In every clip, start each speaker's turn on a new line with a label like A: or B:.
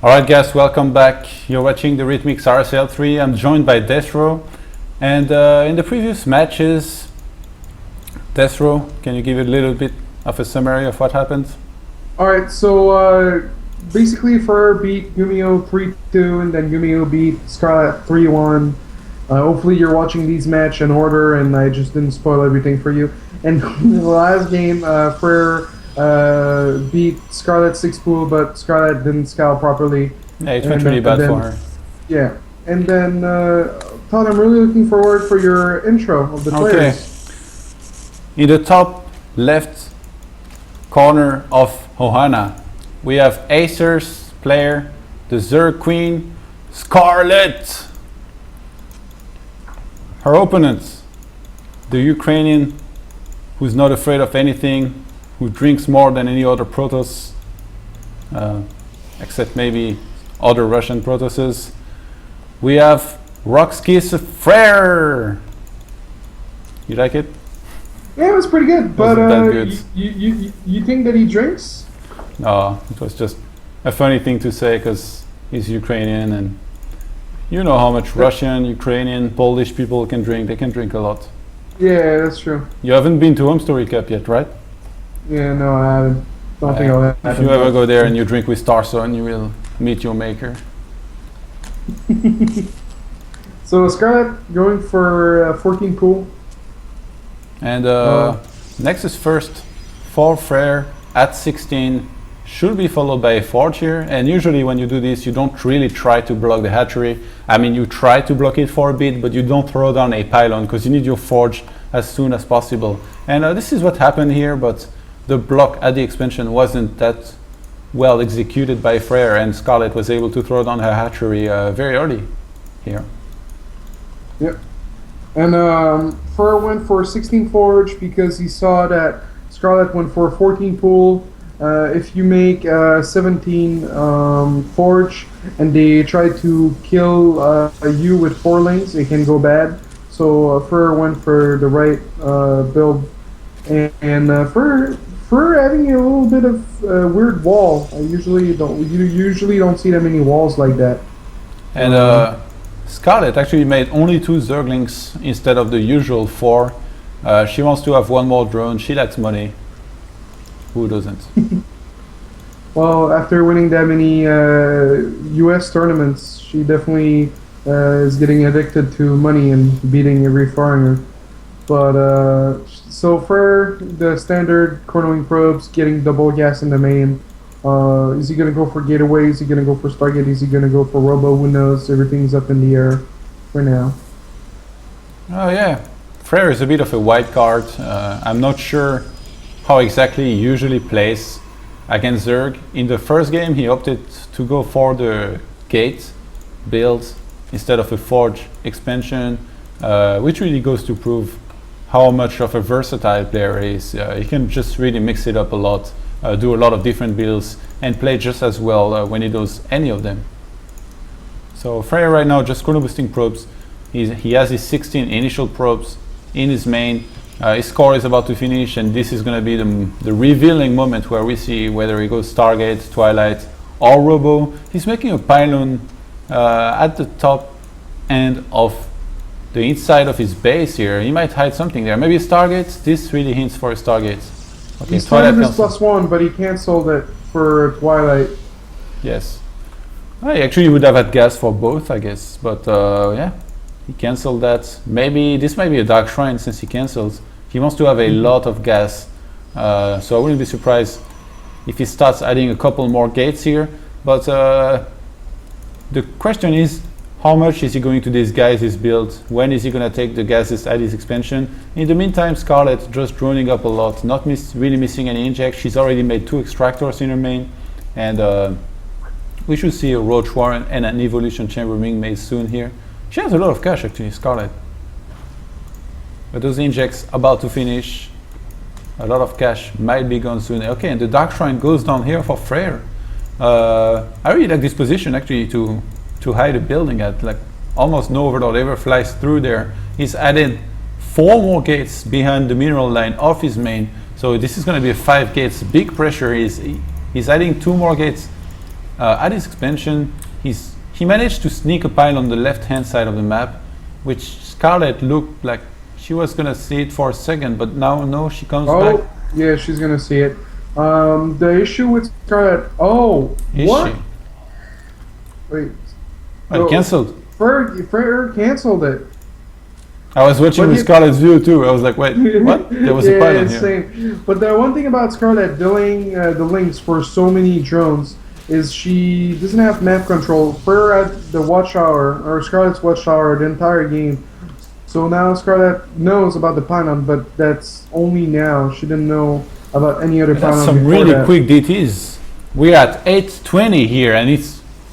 A: Alright guys, welcome back. You're watching the Rhythmics RSL 3. I'm joined by Deathrow. And in the previous matches, Deathrow, can you give a little bit of a summary of what happened?
B: Alright, so basically Fraer beat Yumio 3-2 and then Yumio beat Scarlett 3-1. Hopefully you're watching these match in order and I just didn't spoil everything for you. And in the last game, Fraer beat Scarlett 6-pool, but Scarlett didn't scout properly.
A: Yeah, it went really bad for her.
B: Yeah, and then Todd, I'm really looking forward for your intro of the players.
A: In the top left corner of Ohana, we have Acer's player, the Zerg Queen, Scarlett. Her opponent, the Ukrainian, who's not afraid of anything, who drinks more than any other Protoss, except maybe other Russian Protosses. We have Rockskiss Fraer. You like it?
B: Yeah, it was pretty good, but
A: good.
B: You think that he drinks?
A: No, it was just a funny thing to say because he's Ukrainian and you know how much Russian, Ukrainian, Polish people can drink. They can drink a lot.
B: Yeah, that's true.
A: You haven't been to Home Story Cup yet, right?
B: Yeah, no, I haven't. Don't think I'll have.
A: If you ever go there and you drink with Starson, you will meet your maker.
B: So Scarlett going for 14 pool.
A: And next is first for Fraer at 16. Should be followed by a forge here, and usually when you do this you don't really try to block the hatchery. I mean, you try to block it for a bit, but you don't throw down a pylon because you need your forge as soon as possible. And this is what happened here, but the block at the expansion wasn't that well executed by Fraer, and Scarlett was able to throw down her hatchery very early here.
B: Yep. And Fraer went for 16 forge because he saw that Scarlett went for 14 pool. If you make 17 forge and they try to kill you with 4 lanes, it can go bad. So Fraer went for the right build, and Fraer having a little bit of weird wall. You usually don't see that many walls like that.
A: And Scarlett actually made only 2 Zerglings instead of the usual 4. She wants to have 1 more drone. She likes money. Who doesn't?
B: Well, after winning that many US tournaments, she definitely is getting addicted to money and beating every foreigner. But so Fraer, the standard cornering probes, getting double gas in the main. Is he gonna go for Gateway? Is he gonna go for Stargate? Is he gonna go for Robo? Who knows? Everything's up in the air for now.
A: Oh yeah, Fraer is a bit of a wild card. I'm not sure how exactly he usually plays against Zerg. In the first game he opted to go for the gate build instead of a forge expansion, which really goes to prove how much of a versatile player he is. He can just really mix it up a lot, do a lot of different builds and play just as well when he does any of them. So Fraer right now just chrono boosting probes. He has his 16 initial probes in his main. His score is about to finish, and this is going to be the revealing moment where we see whether he goes Stargate, Twilight, or Robo. He's making a pylon at the top end of the inside of his base here. He might hide something there. Maybe a Stargate? This really hints for a Stargate.
B: Okay, he started his +1, but he cancelled it for Twilight.
A: Yes. He actually would have had gas for both, I guess. But yeah, he cancelled that. Maybe this might be a Dark Shrine since he cancelled. He wants to have a lot of gas, so I wouldn't be surprised if he starts adding a couple more gates here. But the question is, how much is he going to disguise his build? When is he going to take the gases at his expansion? In the meantime, Scarlett just droning up a lot, not really missing any injects. She's already made 2 extractors in her main, and we should see a Roach Warren and an Evolution Chamber being made soon here. She has a lot of cash actually, Scarlett. But those injects about to finish. A lot of cash might be gone soon. Okay, and the Dark Shrine goes down here for Fraer. I really like this position actually to hide a building at, like almost no overlord ever flies through there. He's added 4 more gates behind the mineral line of his main. So this is going to be a 5 gates, big pressure. He's adding 2 more gates at his expansion, he managed to sneak a pile on the left-hand side of the map, which Scarlett looked like she was gonna see it for a second, but now no, she comes back.
B: Oh, yeah, she's gonna see it. The issue with Scarlett. Oh,
A: Is
B: what?
A: she?
B: Wait.
A: Oh, cancelled.
B: Fraer canceled it.
A: I was watching
B: But
A: with
B: he-
A: Scarlett's view too. I was like, wait, what? There was a pile on here.
B: same. But the one thing about Scarlett dealing the links for so many drones is she doesn't have map control. Fraer had the watchtower, or Scarlett's watchtower, the entire game. So now Scarlett knows about the pylon, but that's only now. She didn't know about any other pylon.
A: That's some
B: before
A: really
B: that.
A: quick DTs. We're at 8:20 here, and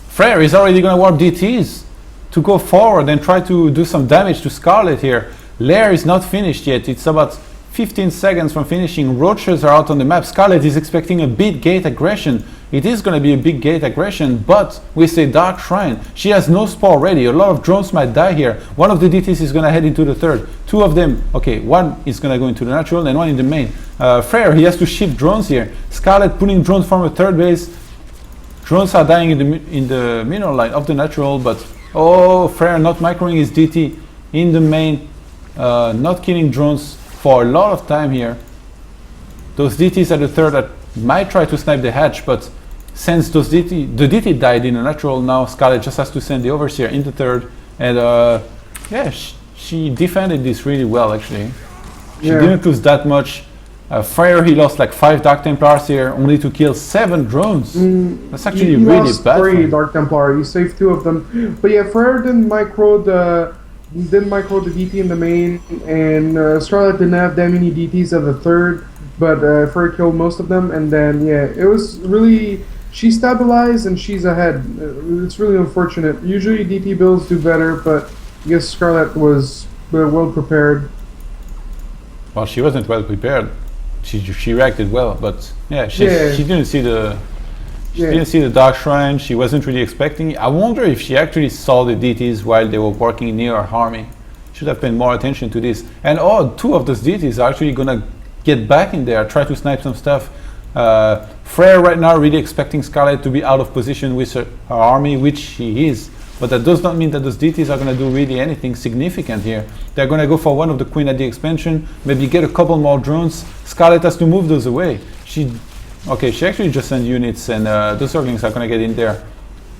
A: Fraer is already gonna warp DTs to go forward and try to do some damage to Scarlett here. Lair is not finished yet. It's about 15 seconds from finishing. Roaches are out on the map. Scarlett is expecting a big gate aggression. It is going to be a big gate aggression, but with a Dark Shrine, she has no spore ready. A lot of drones might die here. One of the DTs is going to head into the third. Two of them, okay, one is going to go into the natural and one in the main. Fraer, he has to shift drones here. Scarlett pulling drones from a third base. Drones are dying in the mineral line of the natural, but oh, Fraer not microing his DT in the main, not killing drones for a lot of time here. Those DTs at the third that might try to snipe the hatch, but since the DT died in the natural, now Scarlett just has to send the Overseer in the third, and yeah, she defended this really well actually. She didn't lose that much. Fraer, he lost like 5 Dark Templars here, only to kill 7 drones. That's actually
B: He
A: really
B: lost
A: bad. for
B: 3
A: him.
B: Dark Templar. He saved 2 of them. But yeah, Fraer didn't micro the DT in the main, and Scarlett didn't have that many DTs at the third. But Fraer killed most of them, and then yeah, it was really, she stabilized and she's ahead. It's really unfortunate. Usually DT builds do better, but I guess Scarlett was well prepared.
A: Well, she wasn't well prepared. She reacted well, but yeah, she didn't see the didn't see the Dark Shrine. She wasn't really expecting it. I wonder if she actually saw the DTs while they were working near her army. Should have paid more attention to this. And 2 of those DTs are actually gonna get back in there, try to snipe some stuff. Fraer right now really expecting Scarlett to be out of position with her army, which she is. But that does not mean that those DTs are going to do really anything significant here. They're going to go for one of the Queen at the expansion, maybe get a couple more drones. Scarlett has to move those away. She actually just sent units, and those Zerglings are going to get in there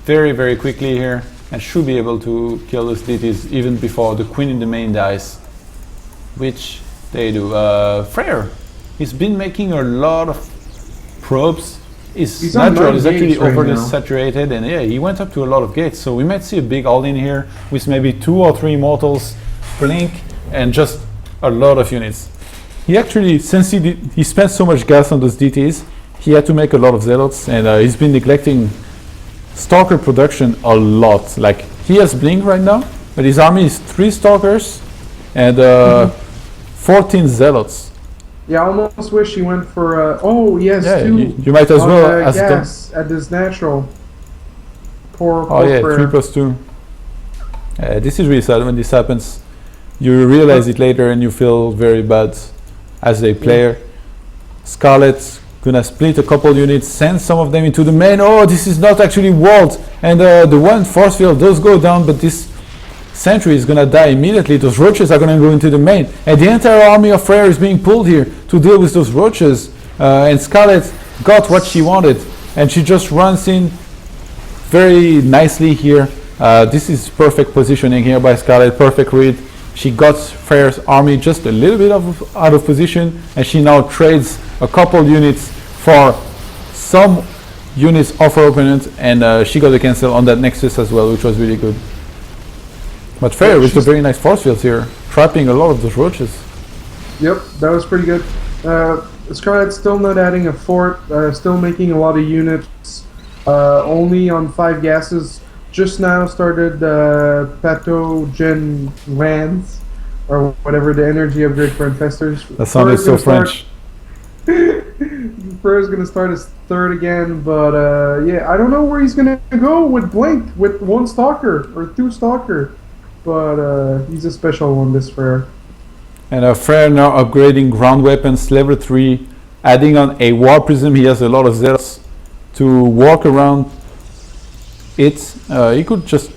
A: very, very quickly here, and should be able to kill those DTs even before the Queen in the main dies, which they do. Fraer, he's been making a lot of probes. His natural is actually overly saturated, and yeah, he went up to a lot of gates, so we might see a big all-in here with maybe 2 or 3 mortals, blink, and just a lot of units. He actually, since he spent so much gas on those DTs, he had to make a lot of zealots, and he's been neglecting stalker production a lot. Like, he has blink right now, but his army is 3 stalkers and 14 zealots.
B: Yeah, I almost wish he went for. Oh, yes,
A: Yeah,
B: 2.
A: you might as well as
B: gas at this natural. Poor
A: yeah,
B: Fraer.
A: 3+2. This is really sad when this happens. You realize it later and you feel very bad as a player. Scarlett's gonna split a couple units, send some of them into the main. Oh, this is not actually walled, and the one force field does go down, but this Sentry is gonna die immediately. Those roaches are gonna go into the main, and the entire army of Fraer is being pulled here to deal with those roaches. And Scarlett got what she wanted, and she just runs in very nicely here. This is perfect positioning here by Scarlett, perfect read. She got Fraer's army just a little bit out of position, and she now trades a couple units for some units of her opponent, and she got a cancel on that Nexus as well, which was really good. But Fraer with a very nice force field here, trapping a lot of those roaches.
B: Yep, that was pretty good. Scarlett's still not adding a fort, still making a lot of units, only on 5 gases. Just now started pathogen lands, or whatever, the energy upgrade for infestors.
A: That sounded so French.
B: Fraer's gonna start his 3rd again, but yeah, I don't know where he's gonna go with Blink, with 1 stalker, or 2 stalker. But he's a special one, this Fraer.
A: And Fraer now upgrading ground weapons level 3, adding on a war prism. He has a lot of zealots to walk around it. He could just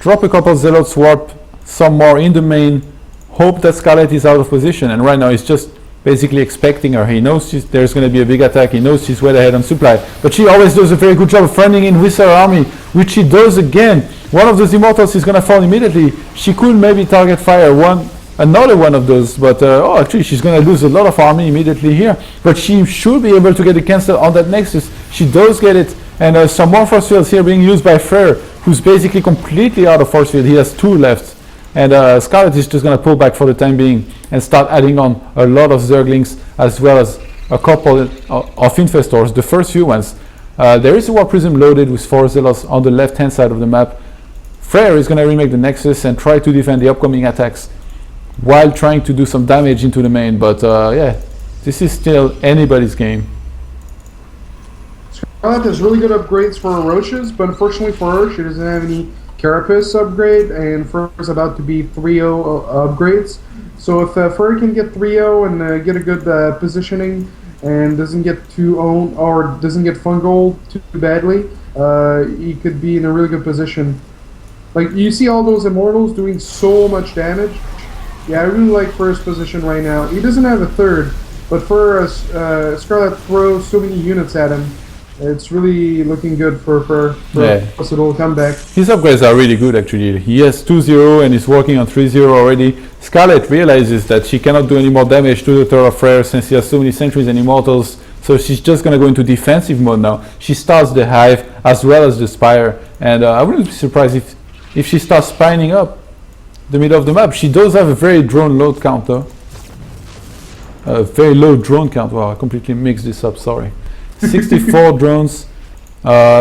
A: drop a couple Zealots, warp some more in the main, hope that Scarlett is out of position, and right now he's just basically expecting her. He knows there's going to be a big attack, he knows she's well ahead on supply, but she always does a very good job of running in with her army, which she does again. One of those Immortals is going to fall immediately. She could maybe target Fraer, another one of those, but actually she's going to lose a lot of army immediately here, but she should be able to get a cancel on that Nexus. She does get it, and some more force fields here being used by Fraer, who's basically completely out of force field. He has 2 left, and Scarlett is just going to pull back for the time being and start adding on a lot of Zerglings as well as a couple of Infestors, the first few ones. There is a War Prism loaded with 4 Zealots on the left hand side of the map. Fraer is going to remake the Nexus and try to defend the upcoming attacks while trying to do some damage into the main, but yeah, this is still anybody's game.
B: Scarlett has really good upgrades for her Roaches, but unfortunately for her, she doesn't have any Carapace upgrade, and Fraer is about to be 3-0 upgrades. So if Fraer can get 3-0 and get a good positioning and doesn't get too owned or doesn't get fungal too badly, he could be in a really good position. Like, you see all those Immortals doing so much damage. Yeah, I really like Fraer's position right now. He doesn't have a third, but Scarlett throws so many units at him. It's really looking good for a possible comeback.
A: His upgrades are really good actually. He has 2-0 and is working on 3-0 already. Scarlett realizes that she cannot do any more damage to the turret of Fraer since he has so many sentries and immortals, so she's just going to go into defensive mode now. She starts the Hive as well as the Spire, and I wouldn't be surprised if she starts spining up the middle of the map. She does have a very drone load count though. A very low drone count. Wow, I completely mixed this up, sorry. 64 drones.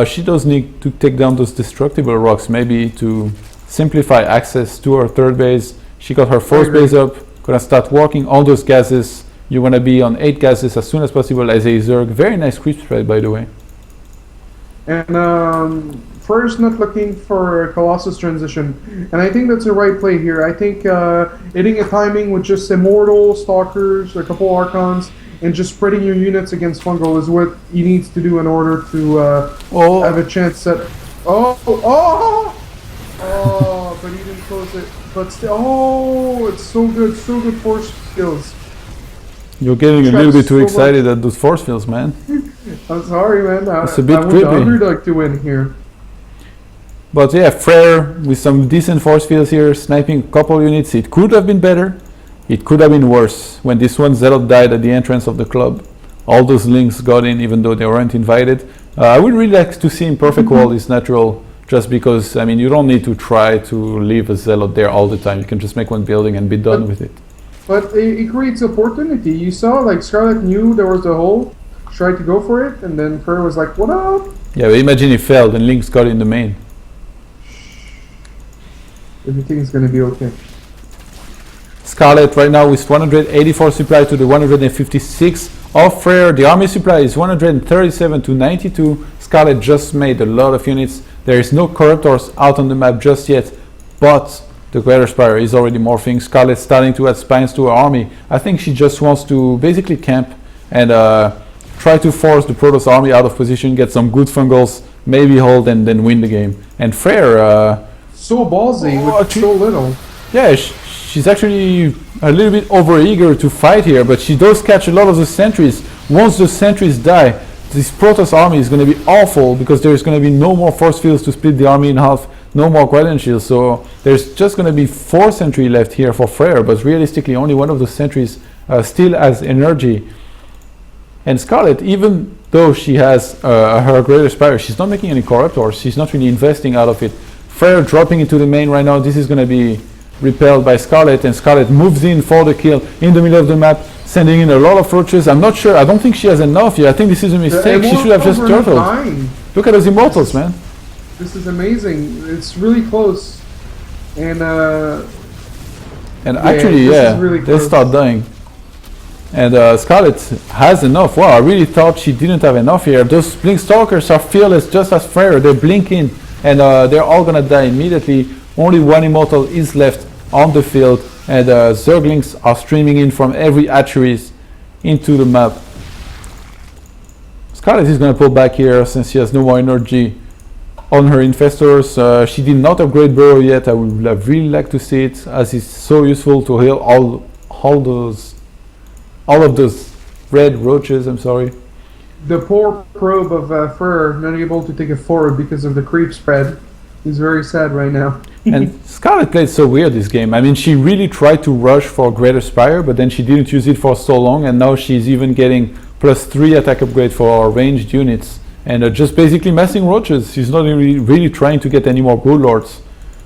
A: She does need to take down those destructible rocks, maybe to simplify access to her third base. She got her fourth base up, gonna start working on those gases. You wanna be on 8 gases as soon as possible as a Zerg. Very nice creep spread, by the way.
B: And Fraer's not looking for a Colossus transition, and I think that's the right play here. I think hitting a timing with just Immortal, Stalkers, a couple Archons, and just spreading your units against Fungal is what he needs to do in order to have a chance at... Oh, but he didn't close it. But still, it's so good force skills.
A: You're getting a little bit too excited at those force fields, man.
B: I'm sorry, man.
A: It's a bit creepy.
B: I would underdog to win here.
A: But yeah, Fraer with some decent force fields here, sniping a couple units. It could have been better. It could have been worse. When this one Zealot died at the entrance of the club, all those links got in even though they weren't invited. I would really like to see Imperfect Wall is natural, just because, I mean, you don't need to try to leave a Zealot there all the time. You can just make one building and be done with it.
B: But it creates opportunity. You saw, like, Scarlett knew there was a hole, tried to go for it, and then Fraer was like, what up?
A: Yeah, but imagine it failed and links got in the main.
B: Everything's gonna be okay.
A: Scarlett right now with 184 supply to the 156 of Fraer. The army supply is 137 to 92. Scarlett just made a lot of units. There is no Corruptors out on the map just yet, but the Greater Spire is already morphing. Scarlett starting to add spines to her army. I think she just wants to basically camp and try to force the Protoss army out of position, get some good fungals, maybe hold and then win the game. And Fraer...
B: so ballsy with so little.
A: Yeah, she's actually a little bit overeager to fight here, but she does catch a lot of the sentries. Once the sentries die, this Protoss army is going to be awful because there's going to be no more force fields to split the army in half, no more Guardian Shields, so there's just going to be 4 sentry left here for Fraer, but realistically only one of the sentries still has energy. And Scarlett, even though she has her Greater Spire, she's not making any Corruptors, she's not really investing out of it. Fraer dropping into the main right now. This is going to be repelled by Scarlett, and Scarlett moves in for the kill in the middle of the map, sending in a lot of roaches. I'm not sure. I don't think she has enough here. I think this is a mistake. She should have just turtled. Look at those Immortals, man.
B: This is amazing. It's really close. And
A: actually, yeah, really they start dying. And Scarlett has enough. Wow, I really thought she didn't have enough here. Those Blink Stalkers are fearless just as Fraer. They blink in, and they're all gonna die immediately. Only one Immortal is left on the field, and Zerglings are streaming in from every hatcheries into the map. Scarlett is gonna pull back here since she has no more energy. on her infestors. She did not upgrade Burrow yet. I would have really liked to see it, as it's so useful to heal all of those red roaches. I'm sorry.
B: The poor probe of Fraer, not able to take it forward because of the creep spread. He's very sad right now.
A: And Scarlett played so weird this game. I mean, she really tried to rush for Greater Spire, but then she didn't use it for so long, and now she's even getting +3 attack upgrade for ranged units, and just basically messing roaches. She's not really trying to get any more Broodlords.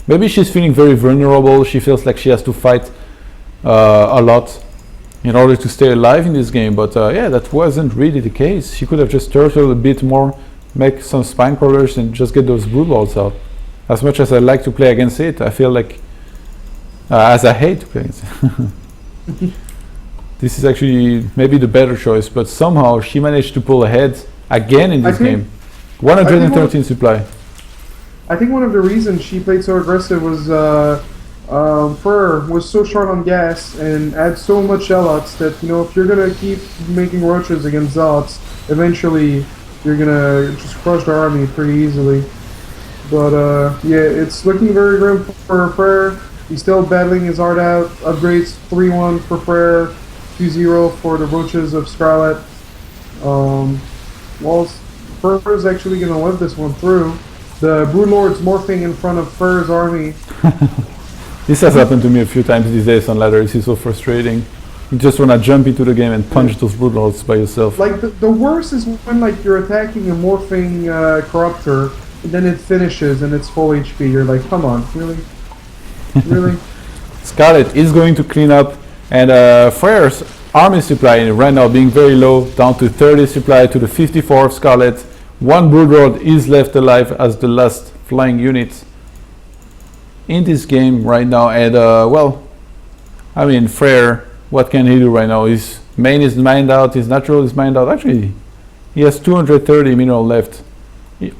A: Maybe she's feeling very vulnerable. She feels like she has to fight a lot in order to stay alive in this game, but yeah, that wasn't really the case. She could have just turtled a bit more, make some spine crawlers, and just get those Broodlords out. As much as I like to play against it, I feel like, as I hate to play against it, this is actually maybe the better choice, but somehow she managed to pull ahead again in this game. 113 supply.
B: I think one of the reasons she played so aggressive was Fraer was so short on gas and had so much zealots that, you know, if you're going to keep making roaches against zealots, eventually you're going to just crush the army pretty easily. But yeah, it's looking very grim for Fraer. He's still battling his heart out. Upgrades 3-1 for Fraer, 2-0 for the roaches of Scarlett. Well, Fraer is actually going to live this one through. The Broodlord's morphing in front of Fraer's army.
A: This has happened to me a few times these days on ladders. It's so frustrating. You just want to jump into the game and punch those Broodlords by yourself.
B: Like, the worst is when, like, you're attacking a morphing Corruptor, and then it finishes and it's full HP. You're like, come on, really? Really?
A: Scarlett is going to clean up, and Fraer's army supply right now being very low, down to 30 supply to the 54 of Scarlett. One Broodlord is left alive as the last flying unit in this game right now, and well, I mean, Fraer, what can he do right now? His main is mined out, his natural is mined out. Actually, he has 230 mineral left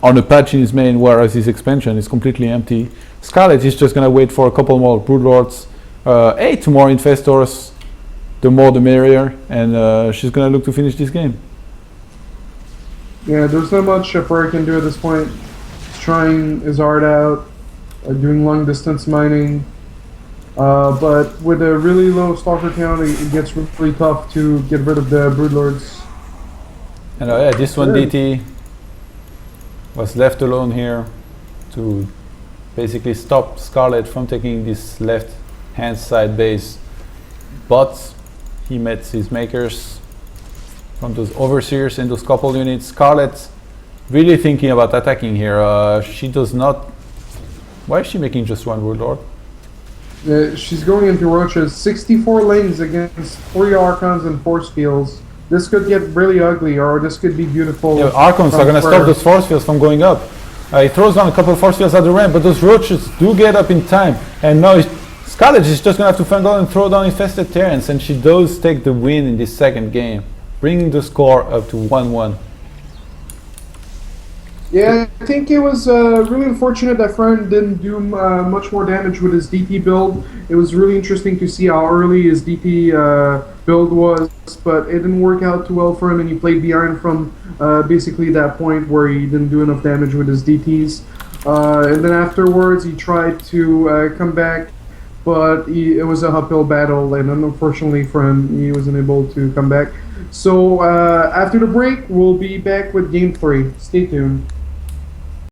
A: on a patch in his main, whereas his expansion is completely empty. Scarlett is just gonna wait for a couple more Broodlords, 8 more Infestors, the more the merrier, and she's gonna look to finish this game.
B: Yeah, there's not much Fraer can do at this point. He's trying his heart out, doing long distance mining, but with a really low stalker count, it gets really tough to get rid of the Broodlords.
A: And yeah, this one DT was left alone here to basically stop Scarlett from taking this left hand side base, but he met his makers from those overseers and those couple units. Scarlett really thinking about attacking here. She does not. Why is she making just one Broodlord?
B: She's going into roaches. 64 lanes against 3 Archons and force fields. This could get really ugly, or this could be beautiful.
A: Yeah, Archons are going to stop those force fields from going up. He throws down a couple of force fields at the ramp, but those roaches do get up in time. And now Scarlett is just going to have to find out and throw down infested Terrans, and she does take the win in this second game, bringing the score up to 1-1.
B: Yeah, I think it was really unfortunate that Fraer didn't do much more damage with his DT build. It was really interesting to see how early his DT build was, but it didn't work out too well for him, and he played behind from basically that point where he didn't do enough damage with his DTs. And then afterwards, he tried to come back, but it was a uphill battle, and unfortunately for him, he wasn't able to come back. So after the break, we'll be back with Game 3. Stay tuned.